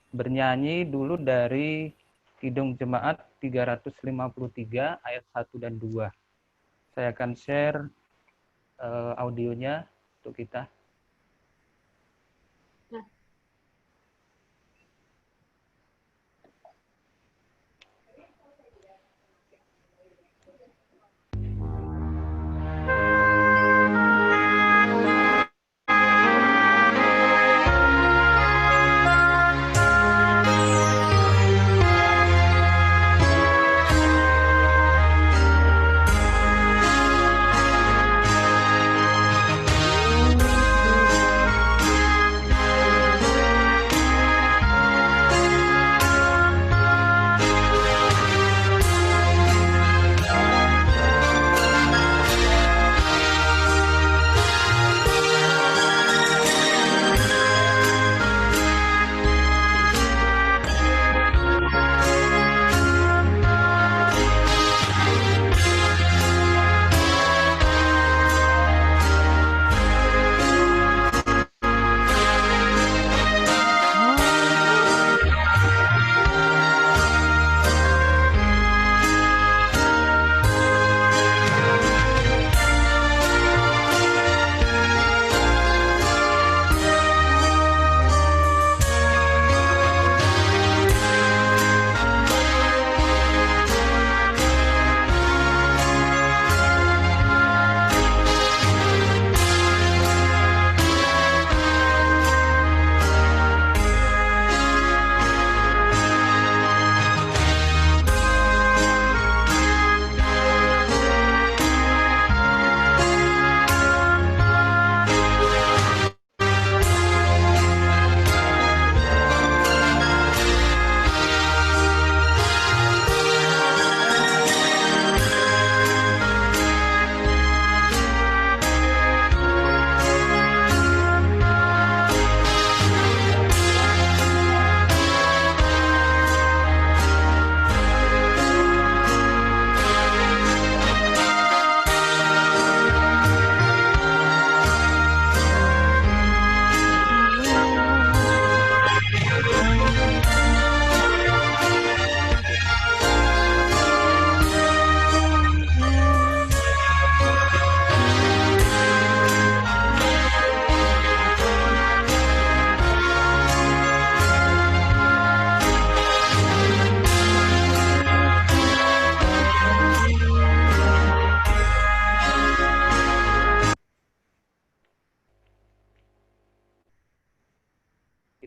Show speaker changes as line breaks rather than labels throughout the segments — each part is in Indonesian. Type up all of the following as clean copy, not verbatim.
bernyanyi dulu dari Kidung Jemaat 353 ayat 1 dan 2. Saya akan share audionya untuk kita.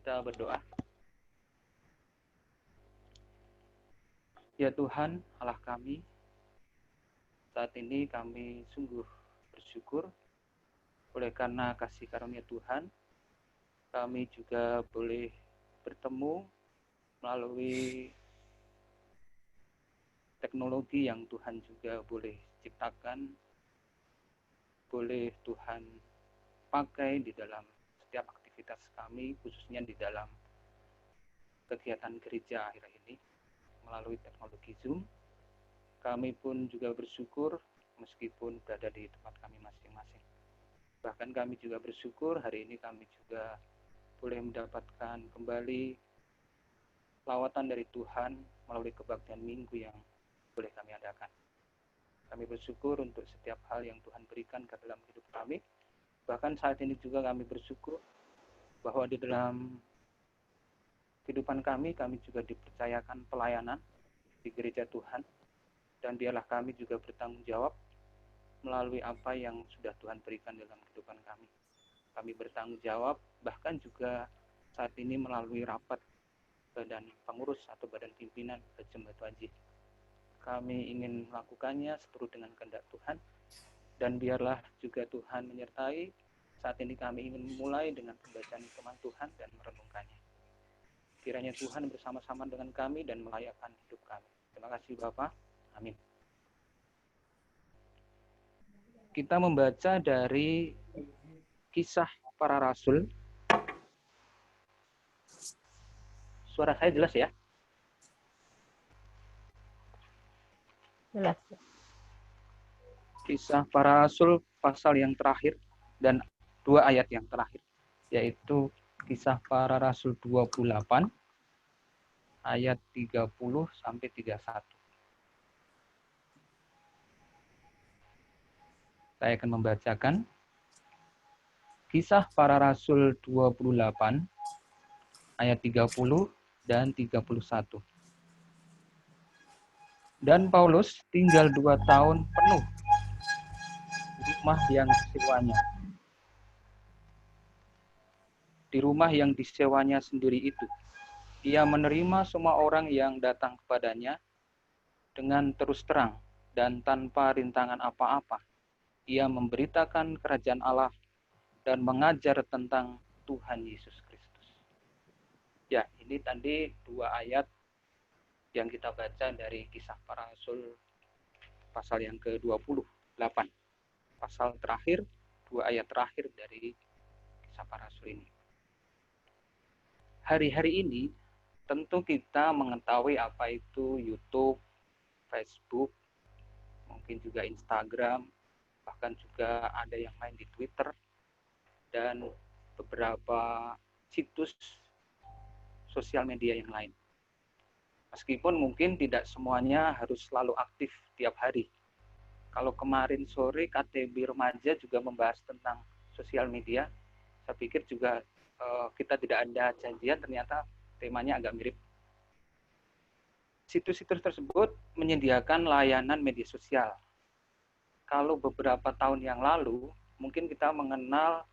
Kita berdoa. Ya Tuhan, Allah kami, saat ini kami sungguh bersyukur oleh karena kasih karunia Tuhan, kami juga boleh bertemu melalui teknologi yang Tuhan juga boleh ciptakan, boleh Tuhan pakai di dalam setiap aktivitas kami, khususnya di dalam kegiatan gereja akhir ini melalui teknologi Zoom. Kami pun juga bersyukur meskipun berada di tempat kami masing-masing. Bahkan kami juga bersyukur hari ini kami juga boleh mendapatkan kembali lawatan dari Tuhan melalui kebaktian minggu yang boleh kami adakan. Kami bersyukur untuk setiap hal yang Tuhan berikan ke dalam hidup kami. Bahkan saat ini juga kami bersyukur bahwa di dalam kehidupan kami juga dipercayakan pelayanan di gereja Tuhan, dan biarlah kami juga bertanggung jawab melalui apa yang sudah Tuhan berikan dalam kehidupan kami. Kami bertanggung jawab bahkan juga saat ini melalui rapat badan pengurus atau badan pimpinan Jemaat Wajih. Kami ingin melakukannya seturut dengan kehendak Tuhan, dan biarlah juga Tuhan menyertai. Saat ini kami ingin mulai dengan pembacaan firman Tuhan dan merenungkannya. Kiranya Tuhan bersama-sama dengan kami dan melayakkan hidup kami. Terima kasih Bapak. Amin. Kita membaca dari Kisah Para Rasul. Suara saya jelas ya?
Jelas.
Kisah Para Rasul pasal yang terakhir dan 2 ayat yang terakhir, yaitu Kisah Para Rasul 28 ayat 30 sampai 31. Saya akan membacakan Kisah Para Rasul 28 ayat 30 dan 31. Dan Paulus tinggal 2 tahun penuh di rumah yang disewanya. Di rumah yang disewanya sendiri itu, ia menerima semua orang yang datang kepadanya dengan terus terang dan tanpa rintangan apa-apa. Ia memberitakan kerajaan Allah dan mengajar tentang Tuhan Yesus Kristus. Ya, ini tadi 2 ayat yang kita baca dari Kisah Para Rasul pasal yang ke-28. Pasal terakhir, 2 ayat terakhir dari Kisah Para Rasul ini. Hari-hari ini tentu kita mengetahui apa itu YouTube, Facebook, mungkin juga Instagram, bahkan juga ada yang main di Twitter, dan beberapa situs sosial media yang lain. Meskipun mungkin tidak semuanya harus selalu aktif tiap hari. Kalau kemarin sore KTB Remaja juga membahas tentang sosial media, saya pikir juga kita tidak ada janjian, ternyata temanya agak mirip. Situs-situs tersebut menyediakan layanan media sosial. Kalau beberapa tahun yang lalu, mungkin kita mengenal,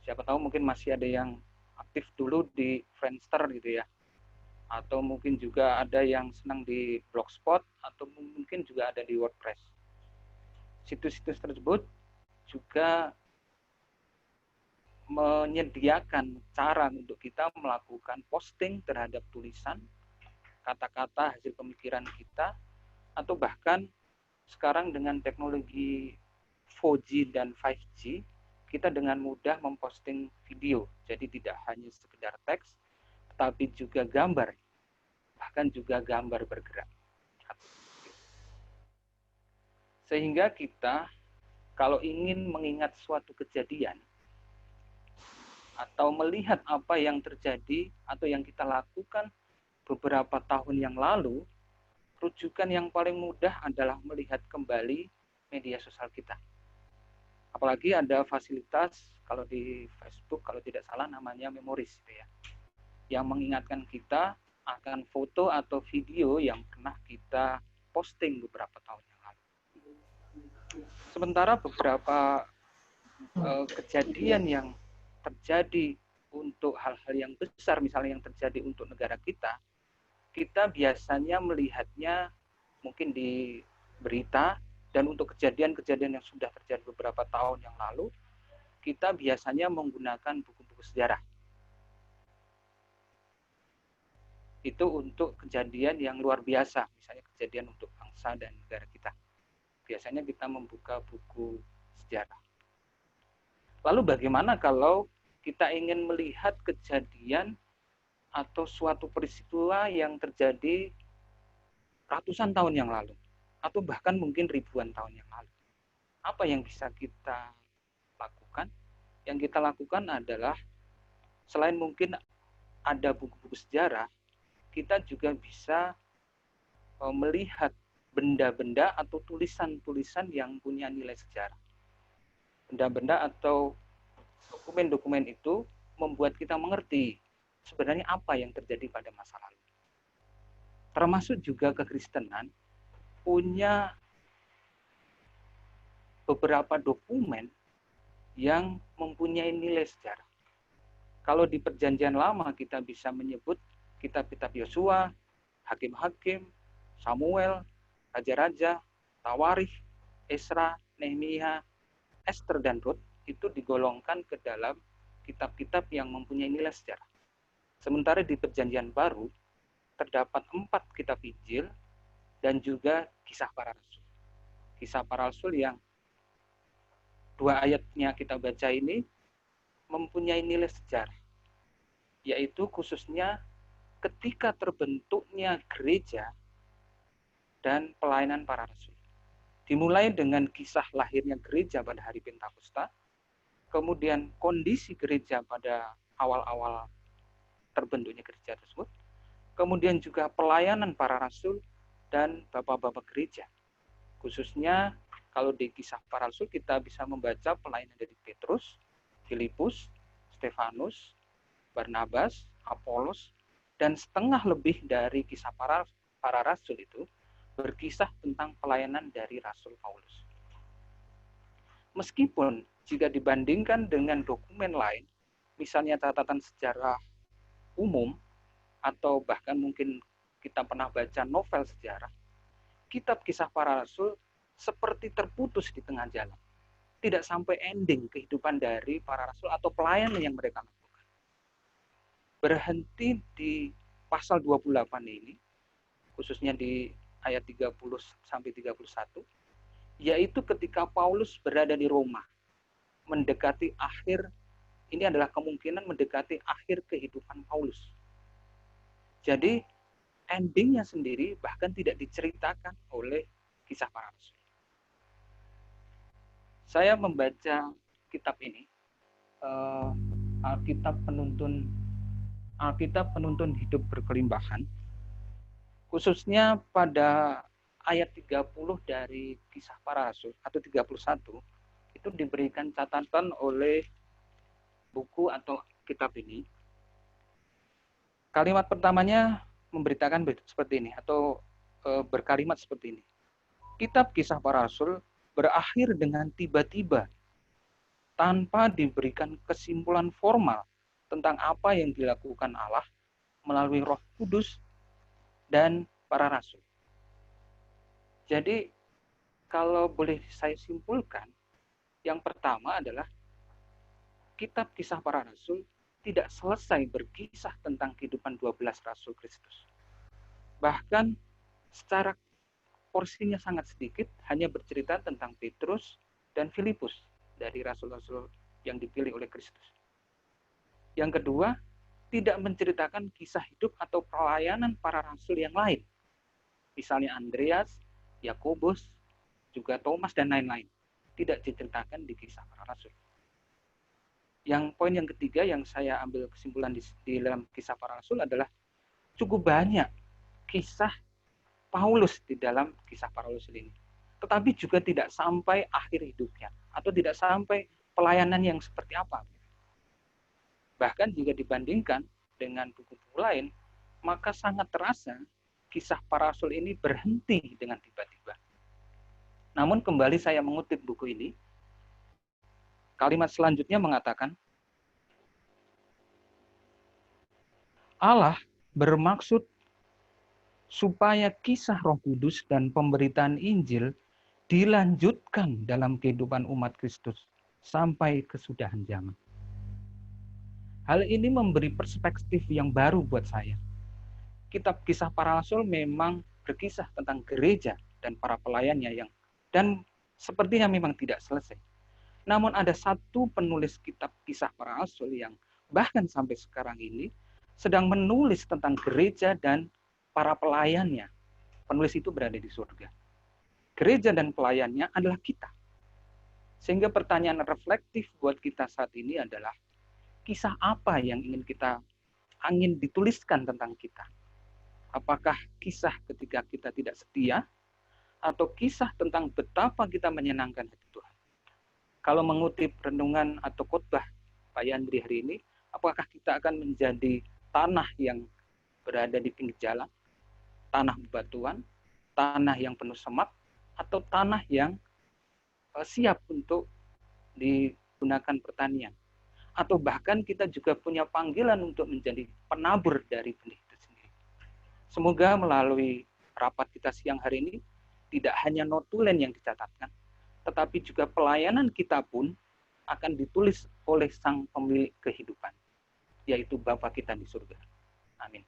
siapa tahu mungkin masih ada yang aktif dulu di Friendster gitu ya. Atau mungkin juga ada yang senang di Blogspot, atau mungkin juga ada di WordPress. Situs-situs tersebut juga menyediakan cara untuk kita melakukan posting terhadap tulisan, kata-kata hasil pemikiran kita, atau bahkan sekarang dengan teknologi 4G dan 5G, kita dengan mudah memposting video. Jadi tidak hanya sekedar teks, tetapi juga gambar, bahkan juga gambar bergerak. Sehingga kita kalau ingin mengingat suatu kejadian, atau melihat apa yang terjadi atau yang kita lakukan beberapa tahun yang lalu, rujukan yang paling mudah adalah melihat kembali media sosial kita. Apalagi ada fasilitas, kalau di Facebook kalau tidak salah namanya memories, gitu ya, yang mengingatkan kita akan foto atau video yang pernah kita posting beberapa tahun yang lalu. Sementara beberapa kejadian yang terjadi untuk hal-hal yang besar, misalnya yang terjadi untuk negara kita, kita biasanya melihatnya mungkin di berita, dan untuk kejadian-kejadian yang sudah terjadi beberapa tahun yang lalu, kita biasanya menggunakan buku-buku sejarah. Itu untuk kejadian yang luar biasa, misalnya kejadian untuk bangsa dan negara kita. Biasanya kita membuka buku sejarah. Lalu bagaimana kalau kita ingin melihat kejadian atau suatu peristiwa yang terjadi ratusan tahun yang lalu, atau bahkan mungkin ribuan tahun yang lalu? Apa yang bisa kita lakukan? Yang kita lakukan adalah, selain mungkin ada buku-buku sejarah, kita juga bisa melihat benda-benda atau tulisan-tulisan yang punya nilai sejarah. Benda-benda atau dokumen-dokumen itu membuat kita mengerti sebenarnya apa yang terjadi pada masa lalu. Termasuk juga kekristenan punya beberapa dokumen yang mempunyai nilai sejarah. Kalau di Perjanjian Lama kita bisa menyebut kitab-kitab Yosua, Hakim-Hakim, Samuel, Raja-Raja, Tawarikh, Esra, Nehemia, Ester, dan Rut, itu digolongkan ke dalam kitab-kitab yang mempunyai nilai sejarah. Sementara di Perjanjian Baru terdapat 4 kitab Injil dan juga Kisah Para Rasul. Kisah Para Rasul yang 2 ayatnya kita baca ini mempunyai nilai sejarah, yaitu khususnya ketika terbentuknya gereja dan pelayanan para rasul. Dimulai dengan kisah lahirnya gereja pada hari Pentakosta, kemudian kondisi gereja pada awal-awal terbentuknya gereja tersebut, kemudian juga pelayanan para rasul dan bapak-bapak gereja. Khususnya kalau di Kisah Para Rasul kita bisa membaca pelayanan dari Petrus, Filipus, Stefanus, Barnabas, Apolos, dan setengah lebih dari kisah para rasul itu berkisah tentang pelayanan dari Rasul Paulus. Meskipun jika dibandingkan dengan dokumen lain, misalnya catatan sejarah umum, atau bahkan mungkin kita pernah baca novel sejarah, kitab Kisah Para Rasul seperti terputus di tengah jalan. Tidak sampai ending kehidupan dari para rasul atau pelayanan yang mereka lakukan. Berhenti di pasal 28 ini, khususnya di ayat 30 sampai 31, yaitu ketika Paulus berada di Roma, mendekati akhir, ini adalah kemungkinan mendekati akhir kehidupan Paulus. Jadi endingnya sendiri bahkan tidak diceritakan oleh Kisah Para Rasul. Saya membaca kitab ini, Alkitab Penuntun Hidup Berkelimbahan, khususnya pada ayat 30 dari Kisah Para Rasul atau 31, itu diberikan catatan oleh buku atau kitab ini. Kalimat pertamanya memberitakan seperti ini atau berkalimat seperti ini. Kitab Kisah Para Rasul berakhir dengan tiba-tiba tanpa diberikan kesimpulan formal tentang apa yang dilakukan Allah melalui Roh Kudus dan para rasul. Jadi kalau boleh saya simpulkan, yang pertama adalah kitab Kisah Para Rasul tidak selesai berkisah tentang kehidupan 12 rasul Kristus. Bahkan secara porsinya sangat sedikit, hanya bercerita tentang Petrus dan Filipus dari rasul-rasul yang dipilih oleh Kristus. Yang kedua, tidak menceritakan kisah hidup atau pelayanan para rasul yang lain. Misalnya Andreas, Yakobus, juga Thomas, dan lain-lain. Tidak diceritakan di Kisah Para Rasul. Yang poin yang ketiga yang saya ambil kesimpulan di dalam Kisah Para Rasul adalah cukup banyak kisah Paulus di dalam Kisah Para Rasul ini. Tetapi juga tidak sampai akhir hidupnya atau tidak sampai pelayanan yang seperti apa. Bahkan jika dibandingkan dengan buku-buku lain, maka sangat terasa Kisah Para Rasul ini berhenti dengan tiba-tiba. Namun kembali saya mengutip buku ini, kalimat selanjutnya mengatakan, Allah bermaksud supaya kisah Roh Kudus dan pemberitaan Injil dilanjutkan dalam kehidupan umat Kristus sampai kesudahan zaman. Hal ini memberi perspektif yang baru buat saya. Kitab Kisah Para Rasul memang berkisah tentang gereja dan para pelayannya dan sepertinya memang tidak selesai. Namun ada satu penulis kitab Kisah Para Rasul yang bahkan sampai sekarang ini sedang menulis tentang gereja dan para pelayannya. Penulis itu berada di surga. Gereja dan pelayannya adalah kita. Sehingga pertanyaan reflektif buat kita saat ini adalah, kisah apa yang ingin dituliskan tentang kita? Apakah kisah ketika kita tidak setia, atau kisah tentang betapa kita menyenangkan hati Tuhan? Kalau mengutip renungan atau khotbah Pak Yandri hari ini, apakah kita akan menjadi tanah yang berada di pinggir jalan, tanah bebatuan, tanah yang penuh semak, atau tanah yang siap untuk digunakan pertanian? Atau bahkan kita juga punya panggilan untuk menjadi penabur dari benih itu sendiri. Semoga melalui rapat kita siang hari ini, tidak hanya notulen yang dicatatkan, tetapi juga pelayanan kita pun akan ditulis oleh Sang Pemilik kehidupan, yaitu Bapa kita di surga. Amin.